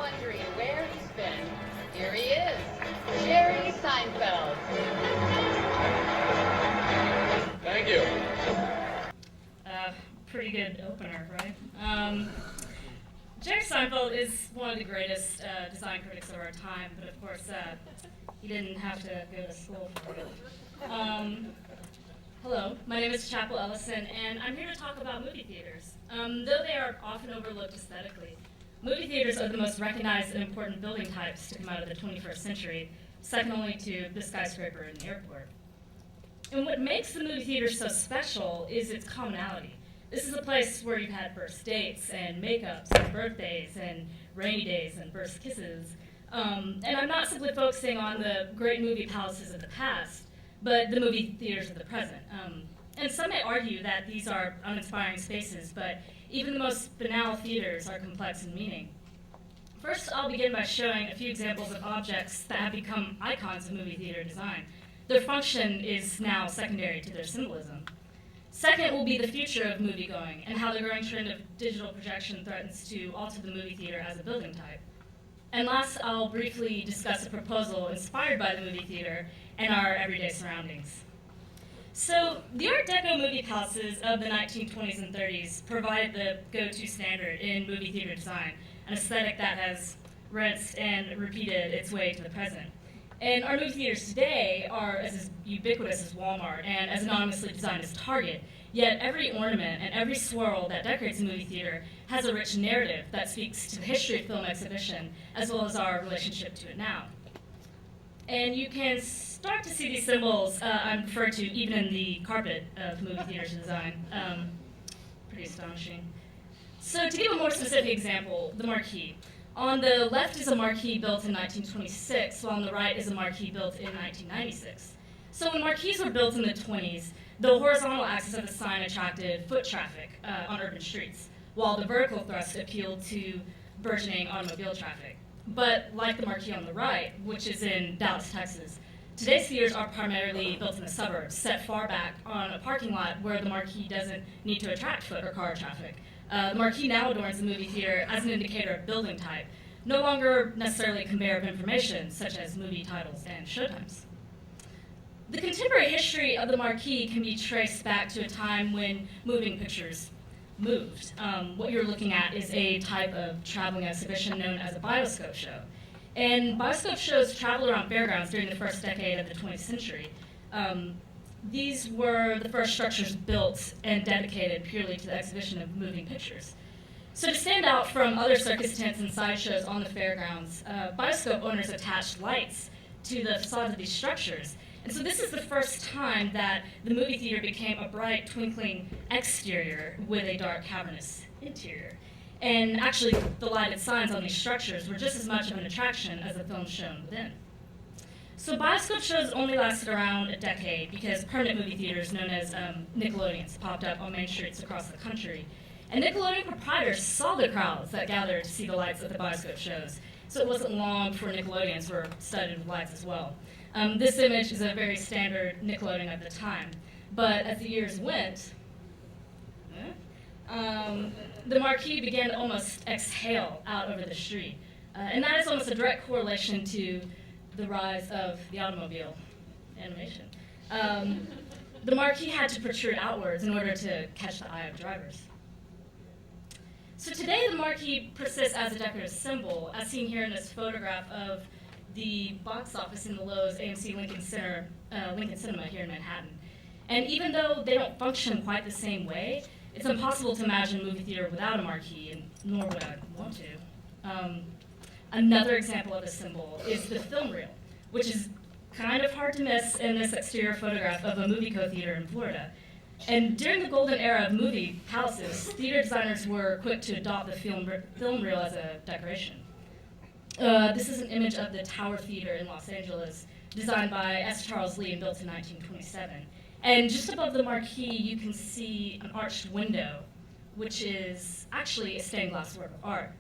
wondering where he's been, here he is, Jerry Seinfeld. Thank you. Pretty good opener, right? Jerry Seinfeld is one of the greatest design critics of our time, but of course, he didn't have to go to school for it. Hello, my name is Chappell, Ellison, and I'm here to talk about movie theaters. Though they are often overlooked aesthetically, movie theaters are the most recognized and important building types to come out of the 21st century, second only to the skyscraper and the airport. And what makes the movie theater so special is its commonality. This is a place where you've had first dates and makeups and birthdays and rainy days and first kisses. And I'm not simply focusing on the great movie palaces of the past, but the movie theaters of the present. And some may argue that these are uninspiring spaces, but even the most banal theaters are complex in meaning. First, I'll begin by showing a few examples of objects that have become icons of movie theater design. Their function is now secondary to their symbolism. Second will be the future of moviegoing and how the growing trend of digital projection threatens to alter the movie theater as a building type. And last, I'll briefly discuss a proposal inspired by the movie theater and our everyday surroundings. So, the Art Deco movie palaces of the 1920s and 30s provided the go-to standard in movie theater design, an aesthetic that has rinsed and repeated its way to the present. And our movie theaters today are as ubiquitous as Walmart and as anonymously designed as Target, yet every ornament and every swirl that decorates a movie theater has a rich narrative that speaks to the history of film exhibition as well as our relationship to it now. And you can start to see these symbols I'm referred to even in the carpet of movie theaters design. Pretty astonishing. So to give a more specific example, the marquee. On the left is a marquee built in 1926, while on the right is a marquee built in 1996. So when marquees were built in the 20s, the horizontal axis of the sign attracted foot traffic on urban streets, while the vertical thrust appealed to burgeoning automobile traffic. But like the marquee on the right, which is in Dallas, Texas, today's theaters are primarily built in the suburbs, set far back on a parking lot where the marquee doesn't need to attract foot or car traffic. The marquee now adorns the movie theater as an indicator of building type, no longer necessarily a conveyor of information, such as movie titles and showtimes. The contemporary history of the marquee can be traced back to a time when moving pictures moved. What you're looking at is a type of traveling exhibition known as a bioscope show. And bioscope shows traveled around fairgrounds during the first decade of the 20th century. These were the first structures built and dedicated purely to the exhibition of moving pictures. So to stand out from other circus tents and sideshows on the fairgrounds, bioscope owners attached lights to the facades of these structures. And so this is the first time that the movie theater became a bright, twinkling exterior with a dark, cavernous interior. And actually, the lighted signs on these structures were just as much of an attraction as the film shown within. So bioscope shows only lasted around a decade because permanent movie theaters known as Nickelodeons popped up on main streets across the country. And Nickelodeon proprietors saw the crowds that gathered to see the lights at the bioscope shows. So it wasn't long before Nickelodeons were studded with lights as well. This image is a very standard Nickelodeon of the time. But as the years went, the marquee began to almost exhale out over the street. And that is almost a direct correlation to the rise of the automobile animation. The marquee had to protrude outwards in order to catch the eye of drivers. So today the marquee persists as a decorative symbol, as seen here in this photograph of the box office in the Lowe's AMC Lincoln Cinema here in Manhattan. And even though they don't function quite the same way, it's impossible to imagine a movie theater without a marquee, and nor would I want to. Another example of a symbol is the film reel, which is kind of hard to miss in this exterior photograph of a movie co-theater in Florida. And during the golden era of movie palaces, theater designers were quick to adopt the film reel as a decoration. This is an image of the Tower Theater in Los Angeles, designed by S. Charles Lee and built in 1927. And just above the marquee, you can see an arched window, which is actually a stained glass work of art.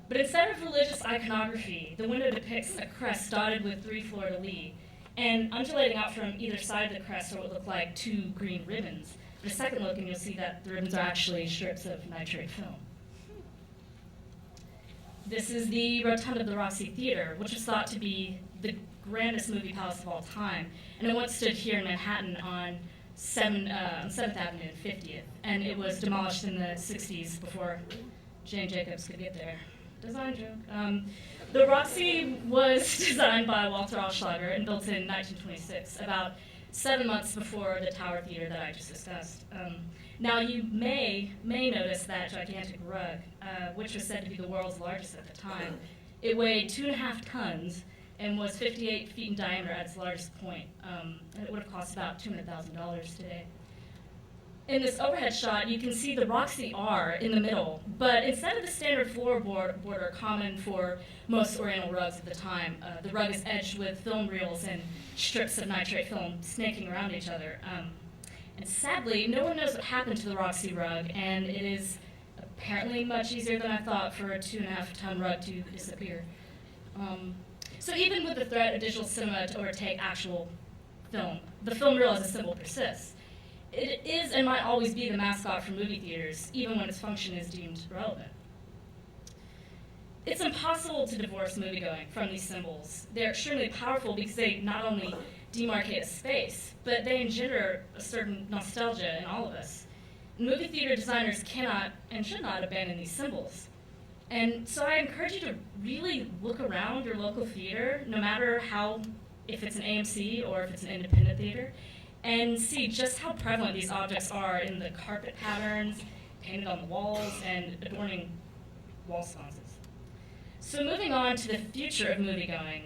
But instead of religious iconography, the window depicts a crest dotted with 3 fleur-de-lis, and undulating out from either side of the crest are what look like 2 green ribbons. But a second look and you'll see that the ribbons are actually strips of nitrate film. This is the rotunda of the Roxy Theatre, which was thought to be the grandest movie palace of all time. And it once stood here in Manhattan on 7th Avenue and 50th. And it was demolished in the 60s before Jane Jacobs could get there. Design joke. The Roxy was designed by Walter Allschlager and built in 1926, about 7 months before the Tower Theatre that I just discussed. Now you may notice that gigantic rug, which was said to be the world's largest at the time. It weighed 2.5 tons and was 58 feet in diameter at its largest point. And it would have cost about $200,000 today. In this overhead shot, you can see the Roxy R in the middle, but instead of the standard border common for most Oriental rugs of the time, the rug is edged with film reels and strips of nitrate film snaking around each other. And sadly, no one knows what happened to the Roxy rug, and it is apparently much easier than I thought for a 2.5-ton rug to disappear. So even with the threat of digital cinema to overtake actual film, the film reel as a symbol persists. It is and might always be the mascot for movie theaters, even when its function is deemed relevant. It's impossible to divorce moviegoing from these symbols. They're extremely powerful because they not only demarcate a space, but they engender a certain nostalgia in all of us. Movie theater designers cannot and should not abandon these symbols. And so I encourage you to really look around your local theater, no matter if it's an AMC or if it's an independent theater, and see just how prevalent these objects are in the carpet patterns, painted on the walls, and adorning wall sconces. So moving on to the future of moviegoing,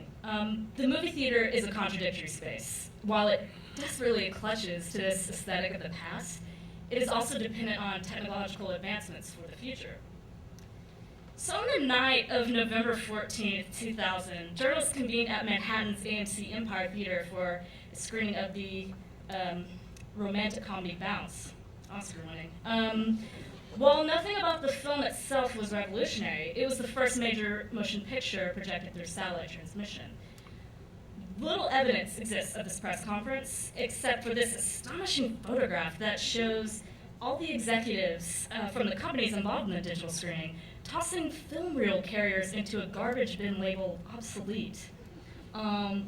the movie theater is a contradictory space. While it desperately clutches to this aesthetic of the past, it is also dependent on technological advancements for the future. So on the night of November 14th, 2000, journalists convened at Manhattan's AMC Empire Theater for a screening of the romantic comedy Bounce, Oscar winning. While nothing about the film itself was revolutionary, it was the first major motion picture projected through satellite transmission. Little evidence exists of this press conference, except for this astonishing photograph that shows all the executives from the companies involved in the digital screening tossing film reel carriers into a garbage bin labeled obsolete. A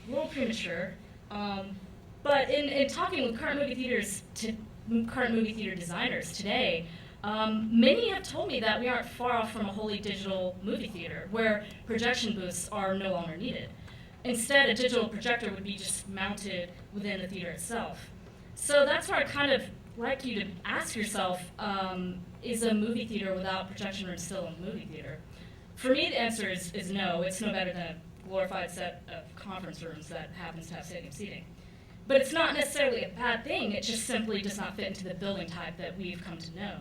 little premature. But in talking with current movie theater designers today, many have told me that we aren't far off from a wholly digital movie theater where projection booths are no longer needed. Instead, a digital projector would be just mounted within the theater itself. So that's where I kind of like you to ask yourself, is a movie theater without projection room still a movie theater? For me, the answer is no. It's no better than a glorified set of conference rooms that happens to have stadium seating. But it's not necessarily a bad thing, it just simply does not fit into the building type that we've come to know.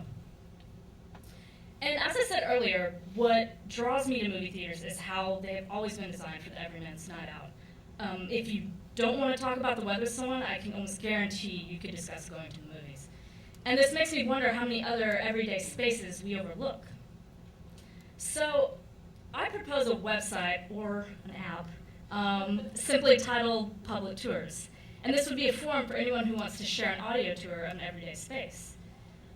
And as I said earlier, what draws me to movie theaters is how they've always been designed for the everyman's night out. If you don't want to talk about the weather with someone, I can almost guarantee you could discuss going to the movies. And this makes me wonder how many other everyday spaces we overlook. So I propose a website or an app simply titled Public Tours. And this would be a forum for anyone who wants to share an audio tour of an everyday space.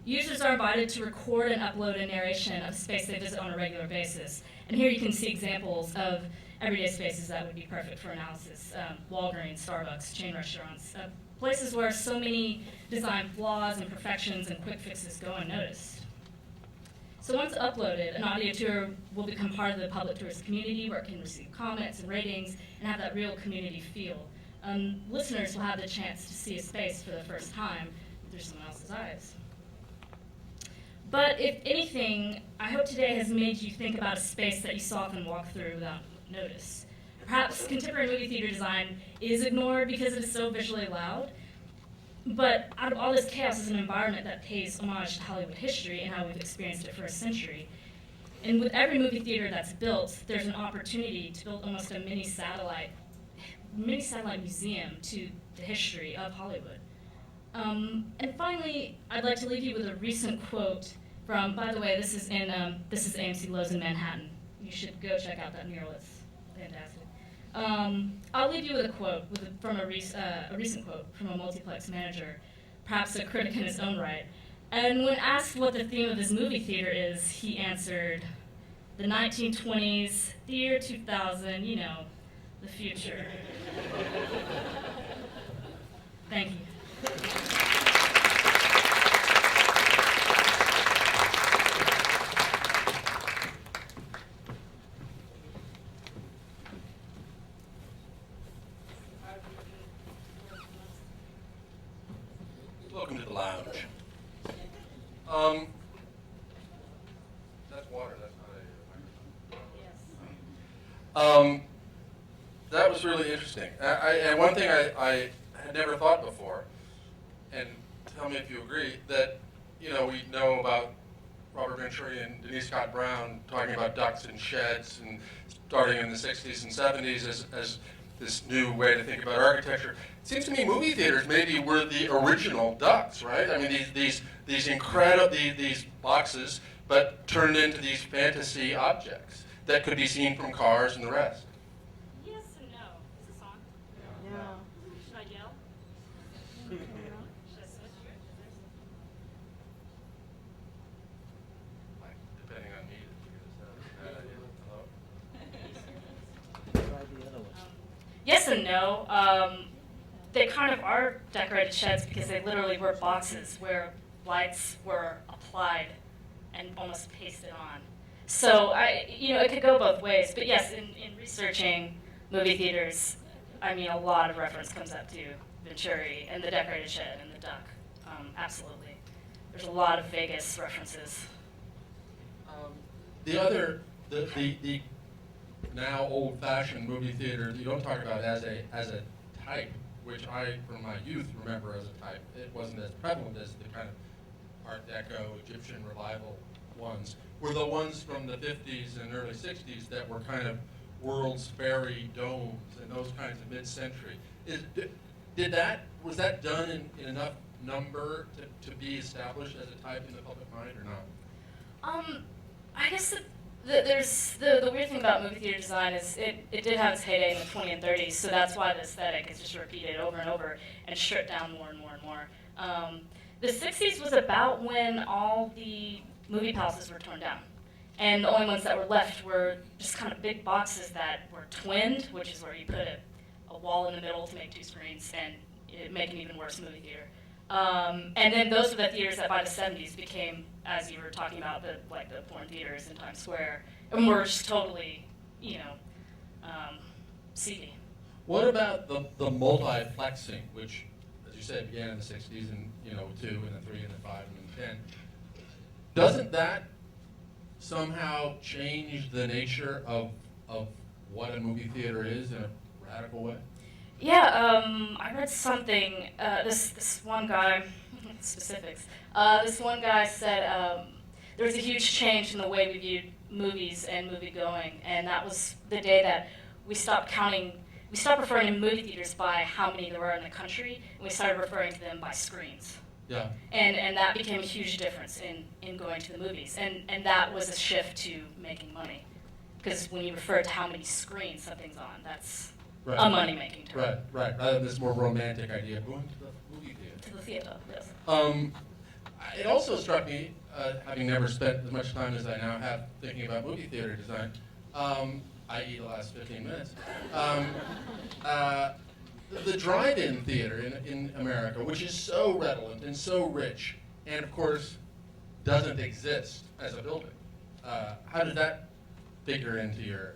Users are invited to record and upload a narration of space they visit on a regular basis. And here you can see examples of everyday spaces that would be perfect for analysis. Walgreens, Starbucks, chain restaurants, places where so many design flaws, imperfections, and quick fixes go unnoticed. So once uploaded, an audio tour will become part of the Public Tours community where it can receive comments and ratings and have that real community feel. Listeners will have the chance to see a space for the first time through someone else's eyes. But if anything, I hope today has made you think about a space that you so often walk through without notice. Perhaps contemporary movie theater design is ignored because it is so visually loud, but out of all this chaos is an environment that pays homage to Hollywood history and how we've experienced it for a century. And with every movie theater that's built, there's an opportunity to build almost a mini satellite museum to the history of Hollywood. And finally, I'd like to leave you with a recent quote from, by the way, this is AMC Lowe's in Manhattan. You should go check out that mural, it's fantastic. I'll leave you with a quote from a recent quote from a Multiplex manager, perhaps a critic in his own right. And when asked what the theme of his movie theater is, he answered, the 1920s, the year 2000, you know, the future. Thank you. Welcome to the lounge. That's water, that's not a microphone. That was really interesting. And one thing I had never thought before, and tell me if you agree, that, you know, we know about Robert Venturi and Denise Scott Brown talking about ducks and sheds and starting in the 60s and 70s as this new way to think about architecture. It seems to me movie theaters maybe were the original ducks, right? I mean, these incredible, these boxes, but turned into these fantasy objects that could be seen from cars and the rest. Yes and no. Is this on? No. Should I yell? Should I switch? Like, depending on me to figure this out. Hello? Yes and no. They kind of are decorated sheds because they literally were boxes where lights were applied and almost pasted on. So it could go both ways. But yes, in researching movie theaters, I mean, a lot of reference comes up to Venturi and the decorated shed and the duck. Absolutely. There's a lot of Vegas references. The now old-fashioned movie theater that you don't talk about as a type, which I, from my youth, remember as a type. It wasn't as prevalent as the kind of Art Deco, Egyptian revival ones, were the ones from the 50s and early 60s that were kind of World's Fair domes and those kinds of mid-century. Was that done in enough number to be established as a type in the public mind or not? I guess there's the weird thing about movie theater design is it did have its heyday in the 20s and 30s, so that's why the aesthetic is just repeated over and over and stripped down more and more and more. The 60s was about when all the movie palaces were torn down, and the only ones that were left were just kind of big boxes that were twinned, which is where you put a wall in the middle to make two screens and make an even worse movie theater. And then those were the theaters that by the 70s became, as you were talking about, the porn theaters in Times Square, and were just totally, seedy. What about the multiplexing, which, as you said, began in the 60s and, 2 and then 3 and then 5 and then 10? Doesn't that somehow change the nature of what a movie theater is in a radical way? Yeah, I read something, this one guy, specifics, this one guy said there was a huge change in the way we viewed movies and movie going, and that was the day that we stopped referring to movie theaters by how many there were in the country, and we started referring to them by screens. Yeah. And that became a huge difference in going to the movies, and that was a shift to making money, because when you refer to how many screens something's on, that's right. A money-making term. Right. Rather than this more romantic idea of going to the movie theater. To the theater, yes. It also struck me, having never spent as much time as I now have thinking about movie theater design, i.e. the last 15 minutes, the drive-in theater in America, which is so redolent and so rich, and of course doesn't exist as a building. How did that figure into your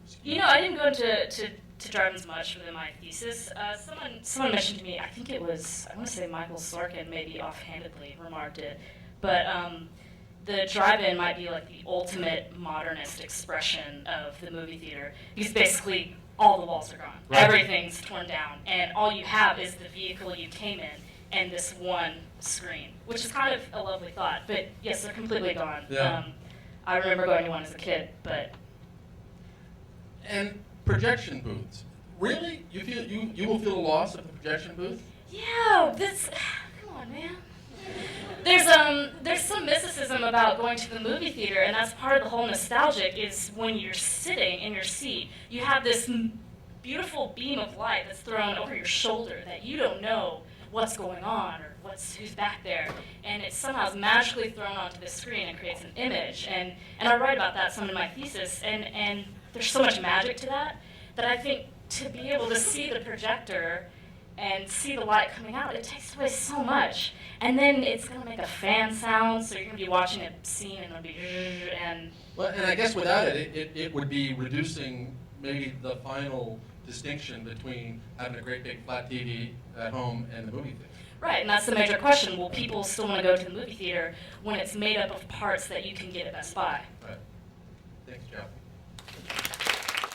scheme? I didn't go into drive-ins much within my thesis. Someone mentioned to me, I think it was, I want to say Michael Sorkin, maybe offhandedly remarked it, but the drive-in might be like the ultimate modernist expression of the movie theater, because basically all the walls are gone. Right. Everything's torn down, and all you have is the vehicle you came in and this one screen, which is kind of a lovely thought, but yes, they're completely gone. Yeah. I remember going to one as a kid, but... And projection booths. Really? You will feel the loss of the projection booth? Yeah, come on, man. There's some mysticism about going to the movie theater, and that's part of the whole nostalgic, is when you're sitting in your seat, you have this beautiful beam of light that's thrown over your shoulder that you don't know what's going on or who's back there, and it somehow is magically thrown onto the screen and creates an image. And I write about that some in my thesis, and there's so much magic to that I think to be able to see the projector and see the light coming out, it takes away so much. And then it's going to make a fan sound, so you're going to be watching a scene and it'll be and. Well, and I guess without it would be reducing maybe the final distinction between having a great big flat TV at home and the movie theater. Right, and that's the major question. Will people still want to go to the movie theater when it's made up of parts that you can get at Best Buy? Right. Thanks, Jeff.